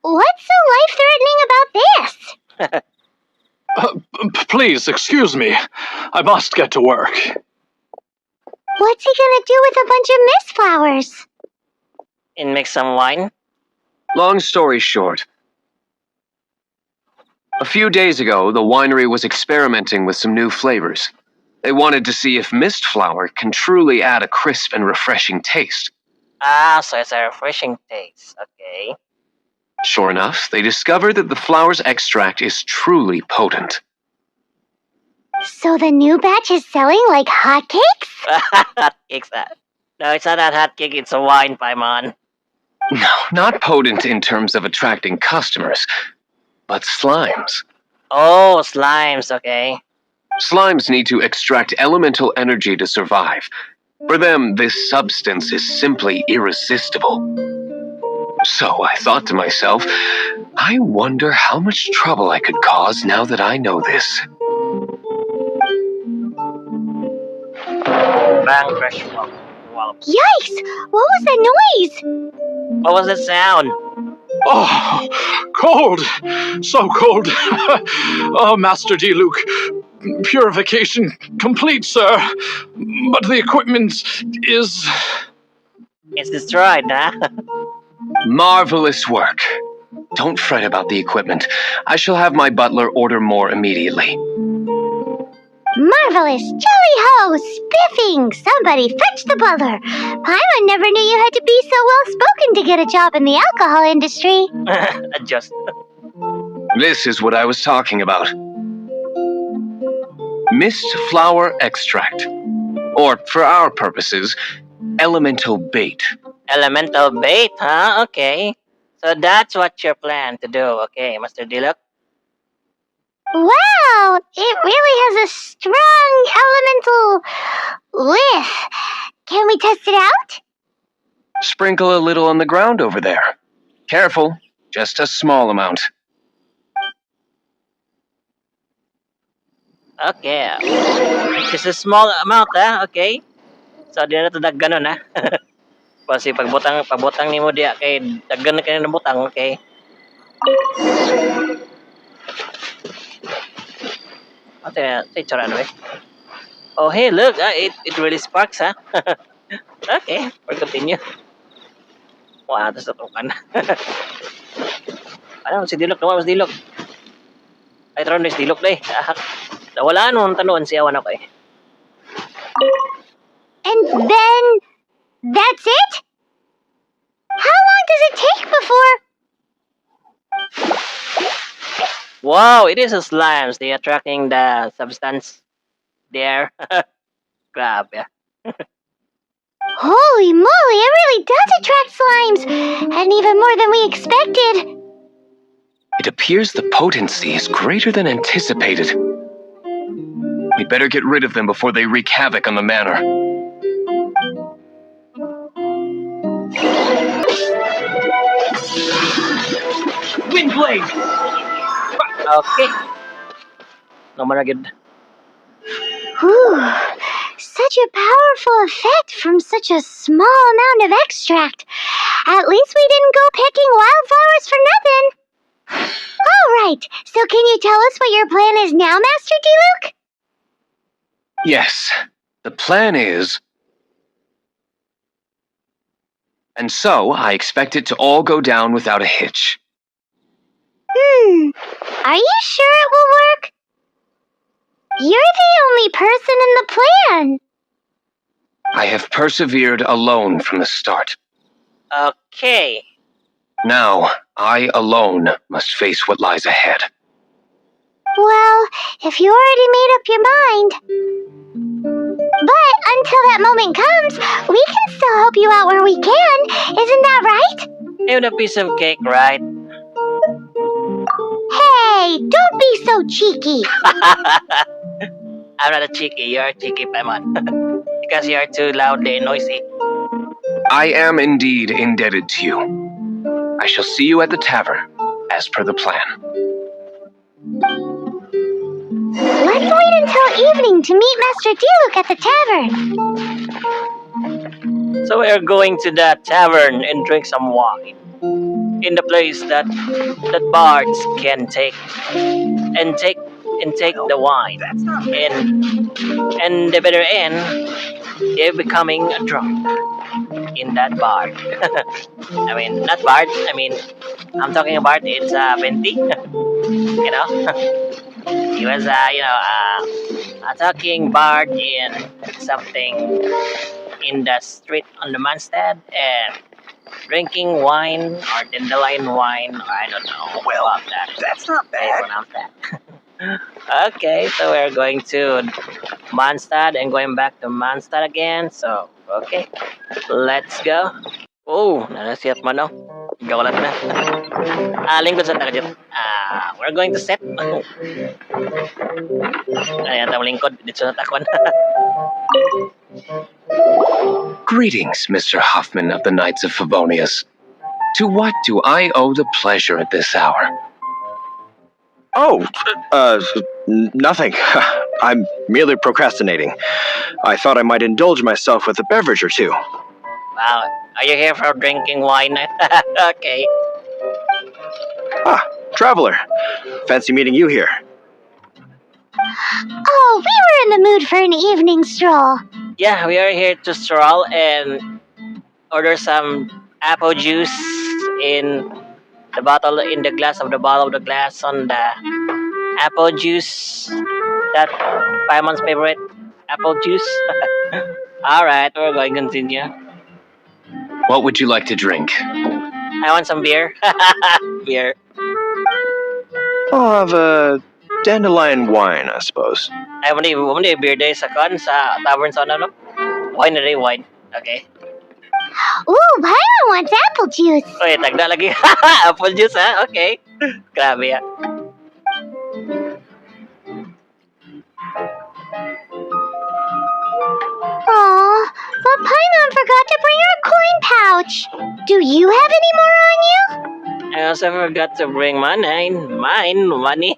What's so life-threatening about this? Please, excuse me. I must get to work. What's he gonna do with a bunch of mist flowers? And make some wine? Long story short, a few days ago, the winery was experimenting with some new flavors. They wanted to see if mist flower can truly add a crisp and refreshing taste. Ah, so it's a refreshing taste. Okay. Sure enough, they discovered that the flower's extract is truly potent. So the new batch is selling like hotcakes? Hotcakes. No, it's not a hot cake. It's a wine, Paimon. No, not potent in terms of attracting customers, but slimes. Oh, slimes, okay. Slimes need to extract elemental energy to survive. For them, this substance is simply irresistible. So I thought to myself, I wonder how much trouble I could cause now that I know this. Bang, crash, wow. Yikes! What was that noise? What was that sound? Oh, cold! So cold! Oh, Master Diluc, purification complete, sir. But the equipment is... It's destroyed, huh? Marvelous work. Don't fret about the equipment. I shall have my butler order more immediately. Marvelous! Jolly ho! Spiffing! Somebody fetch the butler! Paimon never knew you had to be so well-spoken to get a job in the alcohol industry. Adjust. This is what I was talking about. Mist flower extract. Or, for our purposes, elemental bait. Elemental bait, huh? Okay. So that's what you're planning to do, okay, Master Diluc? Wow! It really has a strong elemental whiff. Can we test it out? Sprinkle a little on the ground over there. Careful, just a small amount. Okay. Just a small amount, huh? Okay. So, di na ito dagganon, ha? Kasi pagbutang ni mo diya, kay daggan na kayo na butang, okay? Say charano eh. Oh, hey, look, it really sparks, huh? Okay, we'll continue. Wow, tapos natukan. Ano, si Diluc, naman si Diluc. Ay, taro na si Diluc na eh. Nawala nun, tanuan si Awan ako eh. And then... that's it? How long does it take before... Wow, it is a slimes. They are tracking the substance there. Grab, yeah. Holy moly, it really does attract slimes! And even more than we expected. It appears the potency is greater than anticipated. We'd better get rid of them before they wreak havoc on the manor. Windblade! Okay. No more good. Whew. Such a powerful effect from such a small amount of extract. At least we didn't go picking wildflowers for nothing. All right, so can you tell us what your plan is now, Master Diluc? Yes, the plan is... And so, I expect it to all go down without a hitch. Are you sure it will work? You're the only person in the plan. I have persevered alone from the start. Okay. Now, I alone must face what lies ahead. Well, if you already made up your mind. But until that moment comes, we can still help you out where we can. Isn't that right? Even a piece of cake, right? Hey, don't be so cheeky. I'm not a cheeky. You're cheeky, Paimon. Because you're too loudly and noisy. I am indeed indebted to you. I shall see you at the tavern, as per the plan. Let's wait until evening to meet Master Diluc at the tavern. So we're going to the tavern and drink some wine. In the place that bards can take the wine. And the better end, they're becoming a drunk in that bar. I mean, not bard. I mean, I'm talking about it's Venti. You know, he was a talking bard in something in the street on the Mondstadt and drinking wine or dandelion wine. Or I don't know. Well, about that. That's not bad. That. Okay, so we're going to Mondstadt and going back to Mondstadt again. So, okay, let's go. Oh, nalasiat mo no? Ikaw lang na. Lingkod sa target. We're going to set. Ayan, tawang lingkod. Dito sa takwan. Greetings, Mr. Huffman of the Knights of Favoneus. To what do I owe the pleasure at this hour? Oh, nothing. I'm merely procrastinating. I thought I might indulge myself with a beverage or two. Wow. Are you here for drinking wine? Okay. Traveler. Fancy meeting you here. Oh, we were in the mood for an evening stroll. Yeah, we are here to stroll and order some apple juice in the bottle, in the glass of the bottle of the glass on the apple juice. That Paimon's favorite apple juice. Alright, we're going to continue. What would you like to drink? I want some beer. Beer. I'll have a dandelion wine, I suppose. Ay, muna beer day sa Tavern sa ano? Wine na rin, wine. Okay. Ooh, Paimon wants apple juice. Uy, tagda lagi. Apple juice, ha? Okay. Grabe, ha? Aw, but Paimon forgot to bring her coin pouch. Do you have any more on you? I also forgot to bring money. Money.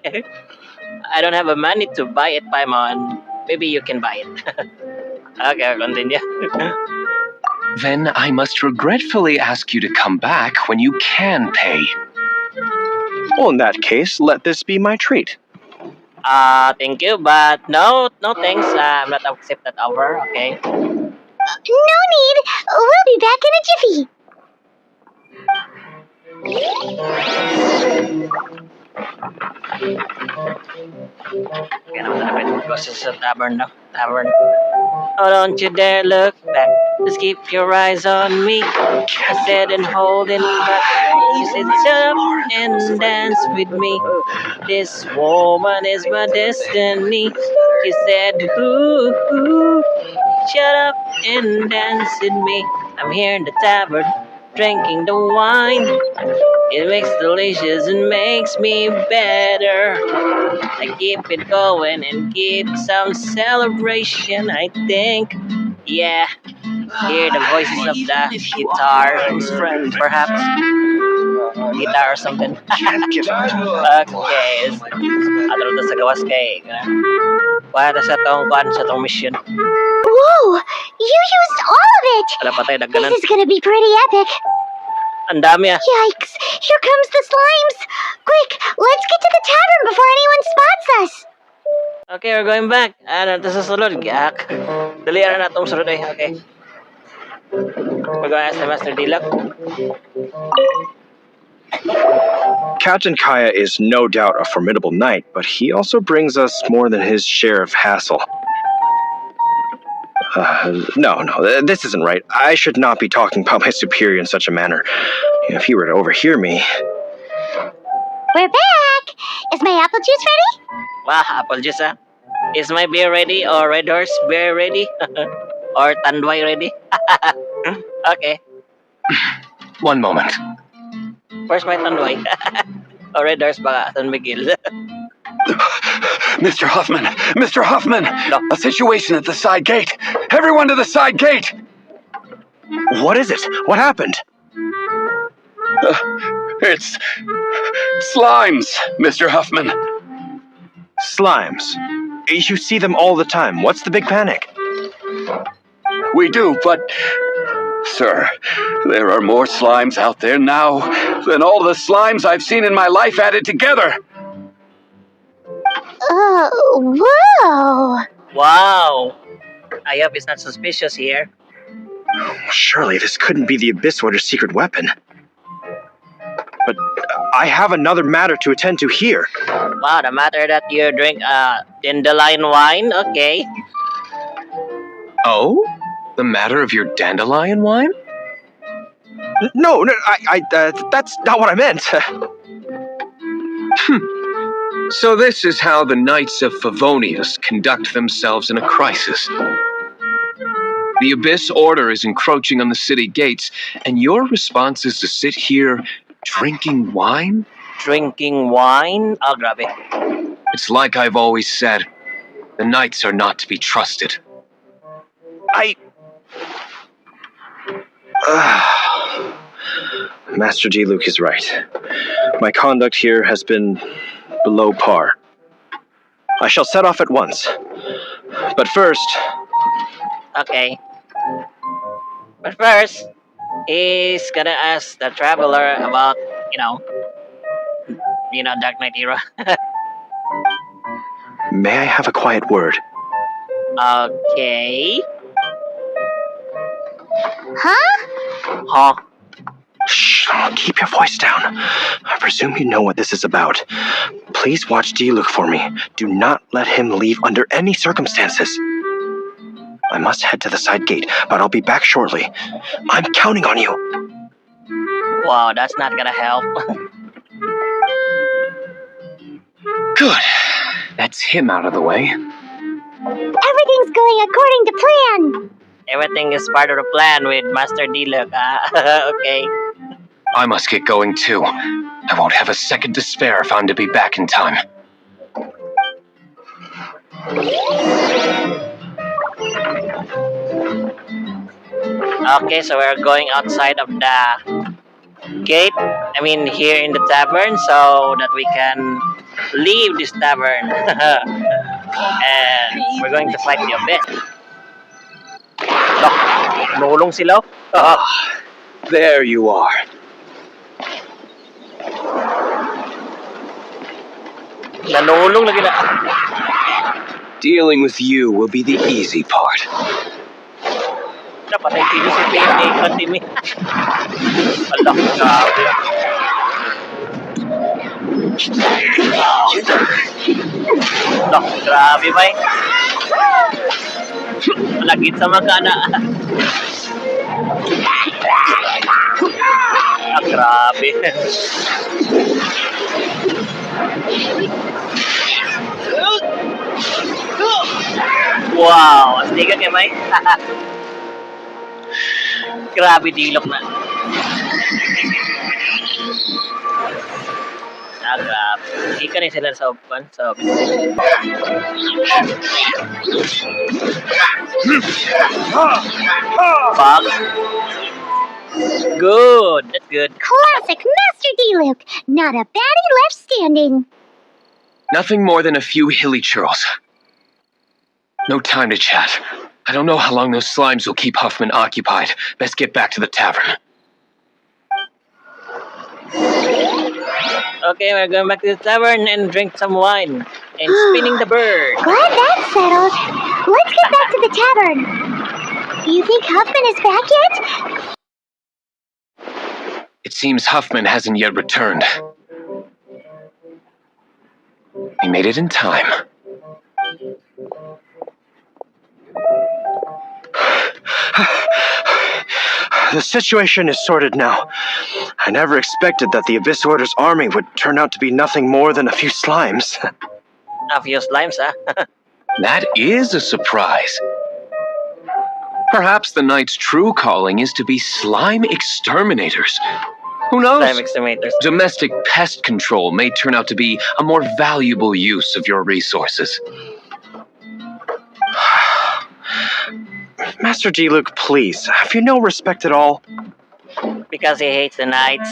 I don't have a money to buy it, Paimon. Maybe you can buy it. Okay, I'll continue. Then I must regretfully ask you to come back when you can pay. Well, in that case, let this be my treat. Thank you, but no thanks. I'm not accept that offer, okay? No need. We'll be back in a jiffy. Okay, naman na namin. Go sa tavern na. Tavern. Oh, don't you dare look back. Just keep your eyes on me. I said and holding back. You said shut up and dance with me. This woman is my destiny. She said, ooh, shut up and dance with me. I'm here in the tavern, drinking the wine. It makes delicious and makes me better. I keep it going and keep some celebration, I think. Yeah, hear the voices of the guitar, perhaps. Guitar or something. Okay. Atro to sa gawas kay. Para sa tong mission. Whoa, you used all of it. Wala pa tayo dagdanan. This is gonna be pretty epic. Ang dami ah. Yikes, here comes the slimes. Quick, let's get to the tavern before anyone spots us. Okay, we're going back. Ano, ito sa sulod. Gak. Dalihan na itong sulod eh. Okay. We're going to ask the Master Diluc. Captain Kaeya is no doubt a formidable knight, but he also brings us more than his share of hassle. No, this isn't right. I should not be talking about my superior in such a manner. If he were to overhear me... We're back. Is my apple juice ready? Wow, apple juice ah. Is my beer ready? Or Red Horse beer ready? Or Tanduay ready? Okay. One moment. First my Tanduay. Or Red Horse baka San Miguel. Mr. Huffman! Mr. Huffman! No. A situation at the side gate! Everyone to the side gate! What is it? What happened? It's slimes, Mr. Huffman. Slimes. You see them all the time. What's the big panic? We do, but... Sir, there are more slimes out there now than all the slimes I've seen in my life added together. Whoa. Wow. I hope it's not suspicious here. Surely this couldn't be the Abyss Warder's secret weapon. But I have another matter to attend to here. Wow, the matter that you drink dandelion wine? Okay. Oh? The matter of your dandelion wine? No, that's not what I meant. So this is how the Knights of Favoneus conduct themselves in a crisis. The Abyss Order is encroaching on the city gates, and your response is to sit here drinking wine? Drinking wine? Oh, grabe. It's like I've always said. The Knights are not to be trusted. Master Diluc is right. My conduct here has been below par. I shall set off at once. But first, Okay. But first, he's gonna ask the traveler about, Dark Knight era. may I have a quiet word? Okay. Huh? Shh, keep your voice down. I presume you know what this is about. Please watch Diluc for me. Do not let him leave under any circumstances. I must head to the side gate, but I'll be back shortly. I'm counting on you. Wow, that's not gonna help. Good. That's him out of the way. Everything's going according to plan. Everything is part of the plan with Master Diluc. Okay. I must get going too. I won't have a second to spare if I'm to be back in time. Okay, so we're going outside of the gate. I mean, here in the tavern, so that we can leave this tavern. And we're going to fight the Abyss. Nulong sila. There you are. Nanulong lagi na. Dealing with you will be the easy part. Dapat ay TV si PNA Continue. Alam, grabe. Alam, grabe ba eh. Malagit sa magana. Grabe. Wow, astig ka kay Mike. Grabe Diluc na. Grabe. Ika na sila sa upan. So, Fog. Good. That's good. Classic Master Diluc. Not a baddie left standing. Nothing more than a few hilly churls. No time to chat. I don't know how long those slimes will keep Huffman occupied. Best get back to the tavern. Okay, we're going back to the tavern and drink some wine. And spinning the bird. Glad that's settled. Let's get back to the tavern. You think Huffman is back yet? It seems Huffman hasn't yet returned. He made it in time. The situation is sorted now. I never expected that the Abyss Order's army would turn out to be nothing more than a few slimes. A few slimes, huh? That is a surprise. Perhaps the Knight's true calling is to be slime exterminators. Who knows? Slime exterminators. Domestic pest control may turn out to be a more valuable use of your resources. Master Diluc, please, have you no respect at all? Because he hates the knights.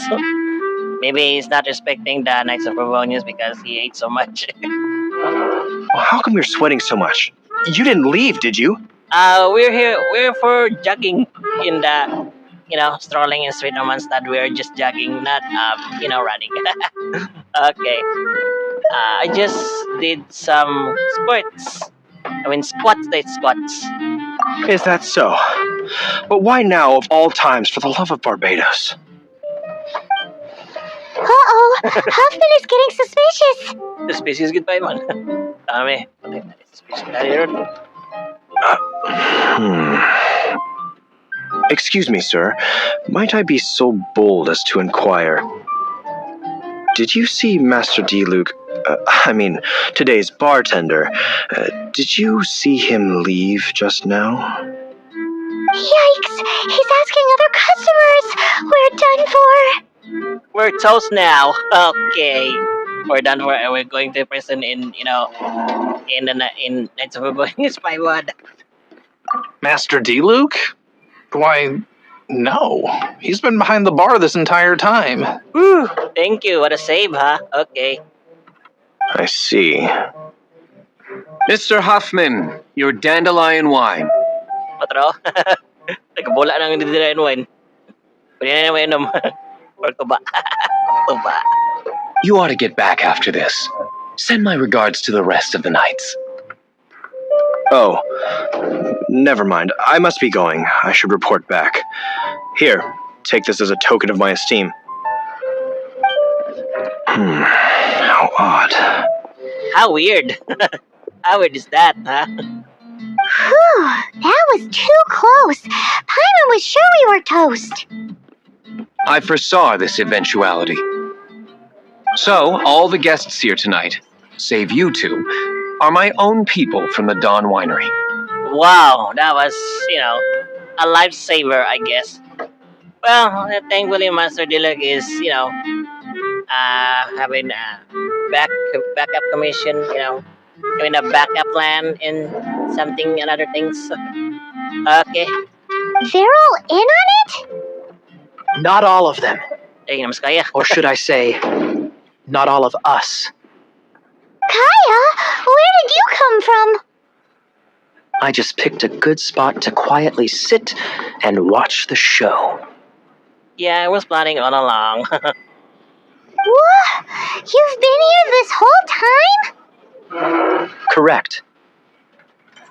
Maybe he's not respecting the Knights of Favoneus because he hates so much. Well, how come you're sweating so much? You didn't leave, did you? We're for jogging in the, strolling in street of Mondstadt. We're just jogging, not, running. Okay. I just did some squats. Squats. Is that so? But why now, of all times, for the love of Barbatos? Uh-oh, Huffman is getting suspicious. Suspicious good Paimon. Dami. Suspicious. Excuse me, sir. Might I be so bold as to inquire? Did you see Master Diluc, today's bartender, did you see him leave just now? Yikes! He's asking other customers! We're done for! We're toast now. Okay. We're done for. We're going to prison in in Knights of Favoneus by what? Master Diluc? Why, no. He's been behind the bar this entire time. Whew. Thank you. What a save, huh? Okay. I see. Mr. Huffman, your dandelion wine. Patro. Nagkabola nang hindi nila wine. Pwede na naman inom. Or tuba. Tuba. You ought to get back after this. Send my regards to the rest of the knights. Oh, never mind. I must be going. I should report back. Here, take this as a token of my esteem. How odd. How weird. How weird is that, huh? Whew, that was too close. Paimon was sure we were toast. I foresaw this eventuality. So, all the guests here tonight, save you two, are my own people from the Dawn Winery. Wow, that was, a lifesaver, I guess. Well, thankfully, Master Diluc is, having a backup commission, having a backup plan and something and other things. Okay. They're all in on it? Not all of them. Hey, Mas Kaeya. Or should I say, not all of us. Kaeya, where did you come from? I just picked a good spot to quietly sit and watch the show. Yeah, I was planning all along. What? You've been here this whole time? Correct.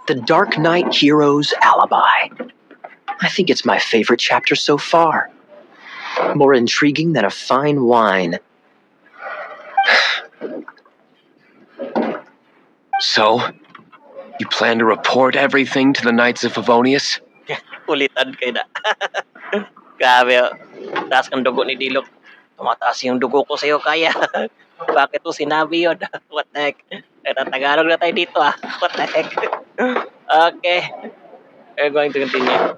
The Dark Knight Hero's Alibi. I think it's my favorite chapter so far. More intriguing than a fine wine. So, you plan to report everything to the Knights of Favoneus? Kulitan kayo na. Grabe, taas ng dugo ni Diluc. Tumataas yung dugo ko sa'yo, Kaeya. Bakit mo sinabi yun? What the heck? Tagalog na tayo dito, ah. What the heck? Okay. We're going to continue.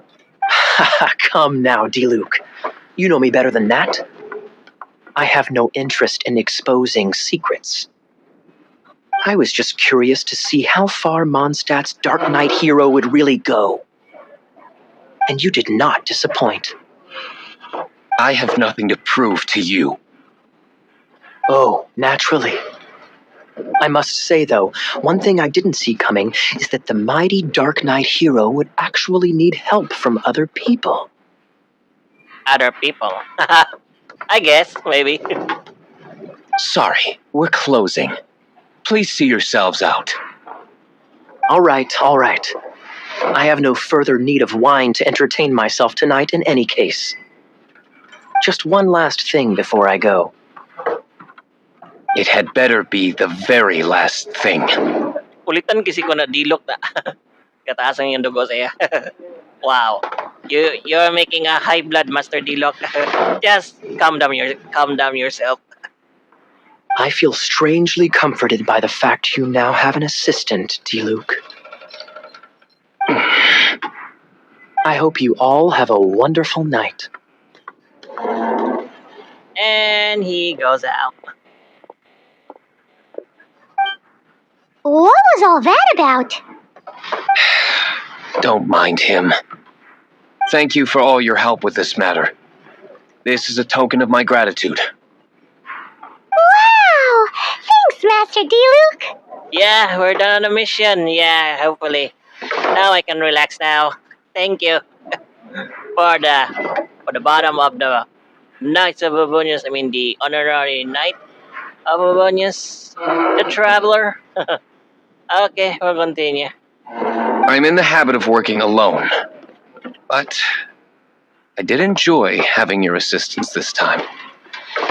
Come now, Diluc. You know me better than that. I have no interest in exposing secrets. I was just curious to see how far Mondstadt's Dark Knight hero would really go. And you did not disappoint. I have nothing to prove to you. Oh, naturally. I must say, though, one thing I didn't see coming is that the mighty Dark Knight hero would actually need help from other people. Other people. I guess, maybe. Sorry, we're closing. Please see yourselves out. All right. I have no further need of wine to entertain myself tonight in any case. Just one last thing before I go. It had better be the very last thing. Kulitan kasi ko na Diluc na. Kataasan yung dugo sa'yo. Wow. You're making a high blood, Master Diluc. Just calm down yourself. I feel strangely comforted by the fact you now have an assistant, Diluc. I hope you all have a wonderful night. And he goes out. What was all that about? Don't mind him. Thank you for all your help with this matter. This is a token of my gratitude. Wow! Thanks, Master Diluc. Yeah, we're done on the mission. Yeah, hopefully. Now I can relax now. Thank you. for the bottom of the Knights of Favoneus, I mean the honorary Knight of Favoneus, the Traveler. Okay, we'll continue. I'm in the habit of working alone, but I did enjoy having your assistance this time.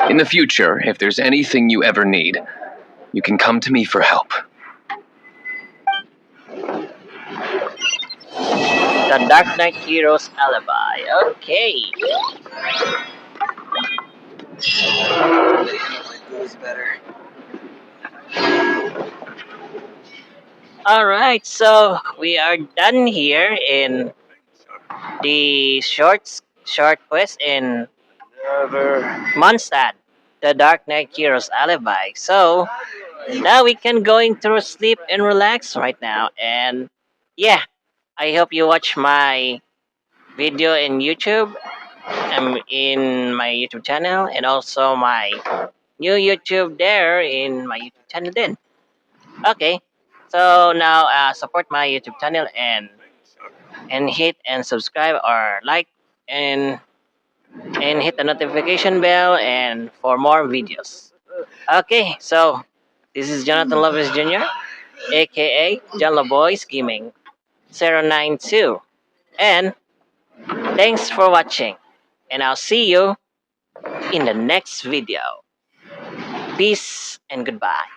In the future, if there's anything you ever need, you can come to me for help. The Dark Knight Hero's Alibi. Okay. Alright, so we are done here in the short quest in Mondstadt, the Dark Knight Hero's Alibi. So now we can going through sleep and relax right now. And yeah, I hope you watch my video in YouTube. In my YouTube channel, and also my new YouTube there in my YouTube channel then. Okay, so now support my YouTube channel and hit and subscribe or like and hit the notification bell and for more videos. Okay, so this is Jonathan Lopez Jr., aka John Boys Gaming 092, and thanks for watching, and I'll see you in the next video. Peace and goodbye.